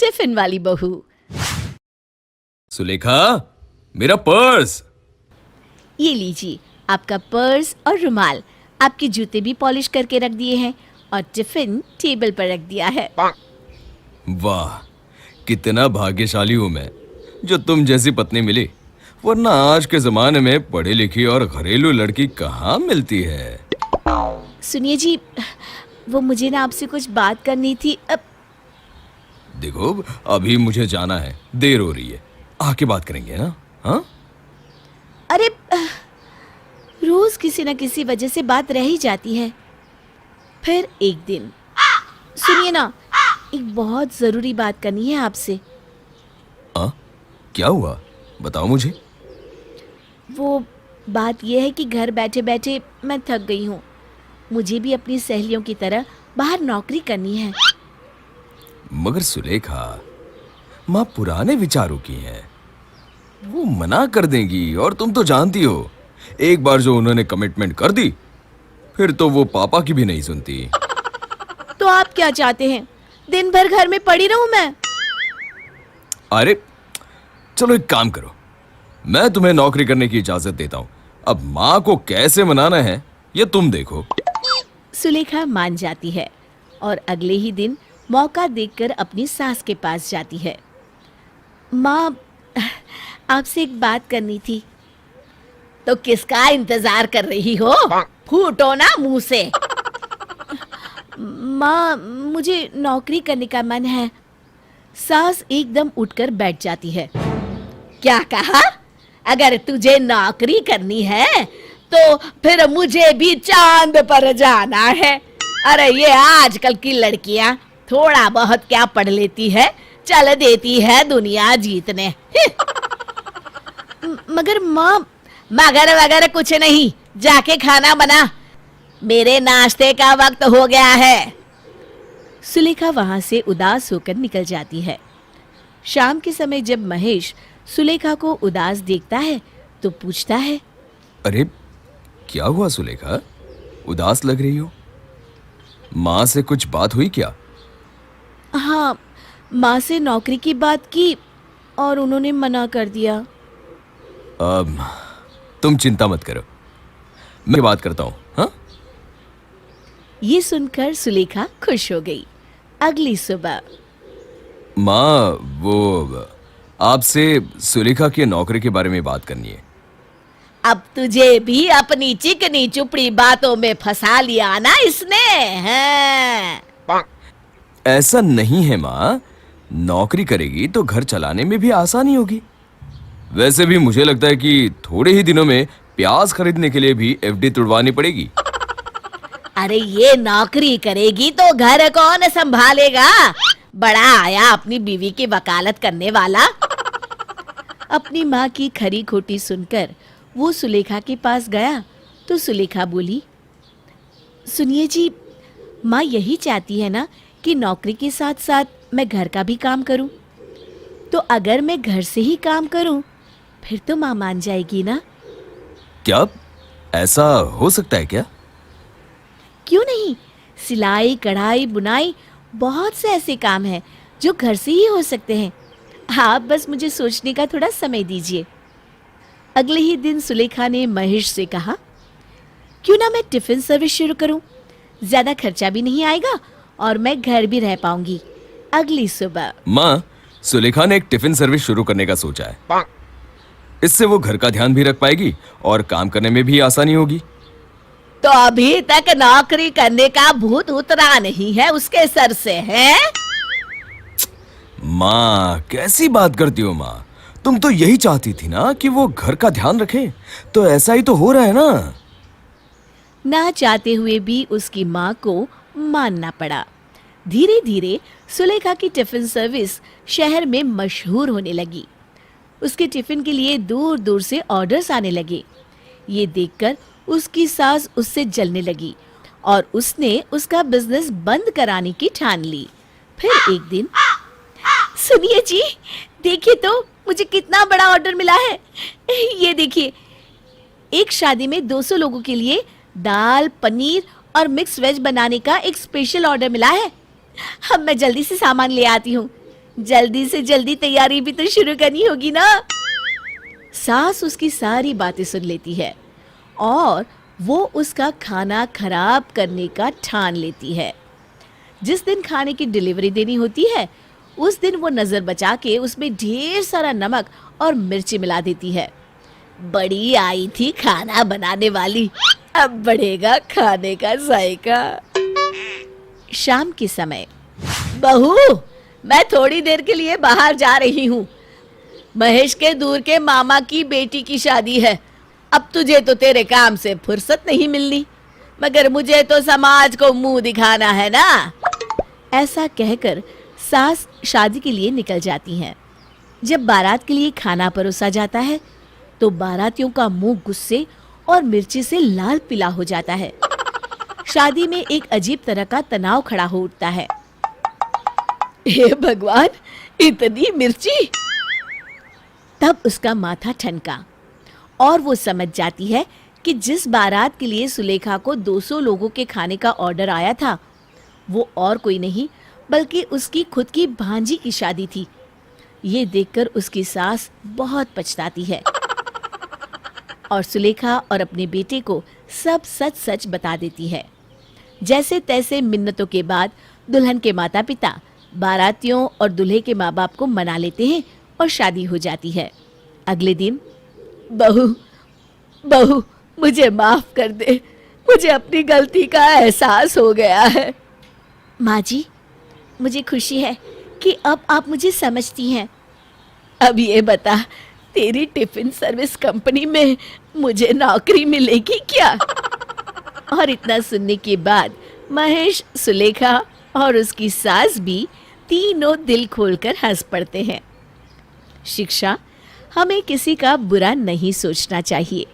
Tiffin वाली बहू। सुलेखा, मेरा पर्स। ये लीजिए आपका पर्स और रुमाल। आपके जूते भी पॉलिश करके रख दिए हैं और टिफिन टेबल पर रख दिया है। वाह, कितना भाग्यशाली हूं मैं जो तुम जैसी पत्नी मिली, वरना आज के जमाने में पढ़ी लिखी और घरेलू लड़की कहाँ मिलती है। सुनिए जी, वो मुझे ना आपसे कुछ बात करनी थी। अब देखो, अभी मुझे जाना है, देर हो रही है, आके बात करेंगे ना। हाँ, अरे रोज किसी न किसी वजह से बात रह ही जाती है। फिर एक दिन सुनिए ना, एक बहुत जरूरी बात करनी है आपसे। क्या हुआ, बताओ मुझे। वो बात यह है कि घर बैठे बैठे मैं थक गई हूँ। मुझे भी अपनी सहेलियों की तरह बाहर नौकरी करनी है। मगर सुलेखा, माँ पुराने विचारों की है, वो मना कर देंगी। और तुम तो जानती हो, एक बार जो उन्होंने कमिटमेंट कर दी, फिर तो वो पापा की भी नहीं सुनती। तो आप क्या चाहते हैं, दिन भर घर में पड़ी रहूं मैं? अरे चलो, एक काम करो, मैं तुम्हें नौकरी करने की इजाजत देता हूं। अब माँ को कैसे मनाना है ये तुम देखो। सुलेखा मान जाती है और अगले ही दिन मौका देखकर अपनी सास के पास जाती है। माँ, आपसे एक बात करनी थी। तो किसका इंतजार कर रही हो? फूटो ना मुंह से। माँ, मुझे नौकरी करने का मन है। सास एकदम उठकर बैठ जाती है। क्या कहा? अगर तुझे नौकरी करनी है तो फिर मुझे भी चांद पर जाना है। अरे ये आजकल की लड़कियां थोड़ा बहुत क्या पढ़ लेती है, चल देती है दुनिया जीतने। मगर माँ, मगर वगैरह कुछ नहीं, जाके खाना बना, मेरे नाश्ते का वक्त हो गया है। सुलेखा वहां से उदास होकर निकल जाती है। शाम के समय जब महेश सुलेखा को उदास देखता है तो पूछता है, अरे क्या हुआ सुलेखा, उदास लग रही हो? माँ से कुछ बात हुई क्या? हाँ, माँ से नौकरी की बात की और उन्होंने मना कर दिया। तुम चिंता मत करो, मैं बात करता हूँ। हाँ, ये सुनकर सुलेखा खुश हो गई। अगली सुबह माँ, वो आपसे सुलेखा की नौकरी के बारे में बात करनी है। अब तुझे भी अपनी चिकनी चुपड़ी बातों में फंसा लिया ना इसने, हैं? ऐसा नहीं है माँ, नौकरी करेगी तो घर चलाने में भी आसानी होगी। वैसे भी मुझे लगता है कि थोड़े ही दिनों में प्याज खरीदने के लिए भी एफडी तुड़वानी पड़ेगी। अरे ये नौकरी करेगी तो घर कौन संभालेगा? बड़ा आया अपनी बीवी की वकालत करने वाला। अपनी माँ की खरी खोटी सुनकर वो सुलेखा के पास गया तो सुलेखा बोली, सुनिए जी, माँ यही चाहती है ना कि नौकरी के साथ साथ मैं घर का भी काम करूं। तो अगर मैं घर से ही काम करूं फिर तो माँ मान जाएगी ना? क्या ऐसा हो सकता है क्या? क्यों नहीं, सिलाई, कढ़ाई, बुनाई, बहुत से ऐसे काम हैं जो घर से ही हो सकते हैं। आप बस मुझे सोचने का थोड़ा समय दीजिए। अगले ही दिन सुलेखा ने महेश से कहा, क्यों ना मैं टिफिन सर्विस शुरू करूं, ज्यादा खर्चा भी नहीं आएगा और मैं घर भी रह पाऊंगी। अगली सुबह माँ, सुलेखा ने एक टिफिन सर्विस शुरू करने का सोचा है। इससे वो घर का ध्यान भी रख पाएगी और काम करने में भी आसानी होगी। तो अभी तक नौकरी करने का भूत उतरा नहीं है उसके सर से, है? माँ, कैसी बात करती हो माँ, तुम तो यही चाहती थी ना कि वो घर का ध्यान रखे, तो ऐसा ही तो हो रहा है ना। ना चाहते हुए भी उसकी माँ को मानना पड़ा। धीरे धीरे सुलेखा की टिफिन सर्विस शहर में मशहूर होने लगी। उसके टिफिन के लिए दूर दूर से ऑर्डर्स आने लगे। ये देखकर उसकी सास उससे जलने लगी और उसने उसका बिजनेस बंद कराने की ठान ली। फिर एक दिन, सुनिए जी, देखिए तो मुझे कितना बड़ा ऑर्डर मिला है। ये देखिए, एक शादी में 200 लोगों के लिए दाल, पनीर और मिक्स वेज बनाने का एक स्पेशल ऑर्डर मिला है। अब मैं जल्दी से सामान ले आती हूँ। जल्दी से जल्दी तैयारी भी तो शुरू करनी होगी ना। सास उसकी सारी बातें सुन लेती है और वो उसका खाना खराब करने का ठान लेती है। जिस दिन खाने की डिलीवरी देनी होती है उस दिन वो नजर बचा के उसमें ढेर सारा नमक और मिर्ची मिला देती है। बड़ी आई थी खाना बनाने वाली, अब बढ़ेगा खाने का जायका। शाम के समय, बहू मैं थोड़ी देर के लिए बाहर जा रही हूँ। महेश के दूर के मामा की बेटी की शादी है। अब तुझे तो तेरे काम से फुर्सत नहीं मिलनी, मगर मुझे तो समाज को मुंह दिखाना है ना। ऐसा कहकर सास शादी के लिए निकल जाती हैं। जब बारात के लिए खाना परोसा जाता है तो बारातियों का मुंह गुस्से और मिर्ची से लाल पीला हो जाता है। शादी में एक अजीब तरह का तनाव खड़ा हो उठता है। हे भगवान, इतनी मिर्ची! तब उसका माथा ठनका और वो समझ जाती है कि जिस बारात के लिए सुलेखा को 200 लोगों के खाने का ऑर्डर आया था वो और कोई नहीं बल्कि उसकी खुद की भांजी की शादी थी। ये देखकर उसकी सास बहुत पछताती है और सुलेखा और अपने बेटे को सब सच सच बता देती है। जैसे तैसे मिन्नतों के बाद दुल्हन के माता पिता बारातियों और दूल्हे के माँ बाप को मना लेते हैं और शादी हो जाती है। अगले दिन, बहू बहू मुझे माफ कर दे, मुझे अपनी गलती का एहसास हो गया है। माँ जी, मुझे खुशी है कि अब आप मुझे समझती हैं। अब ये बता, तेरी टिफिन सर्विस कंपनी में मुझे नौकरी मिलेगी क्या? और इतना सुनने के बाद महेश, सुलेखा और उसकी सास भी तीनों दिल खोलकर हंस पड़ते हैं। शिक्षा, हमें किसी का बुरा नहीं सोचना चाहिए।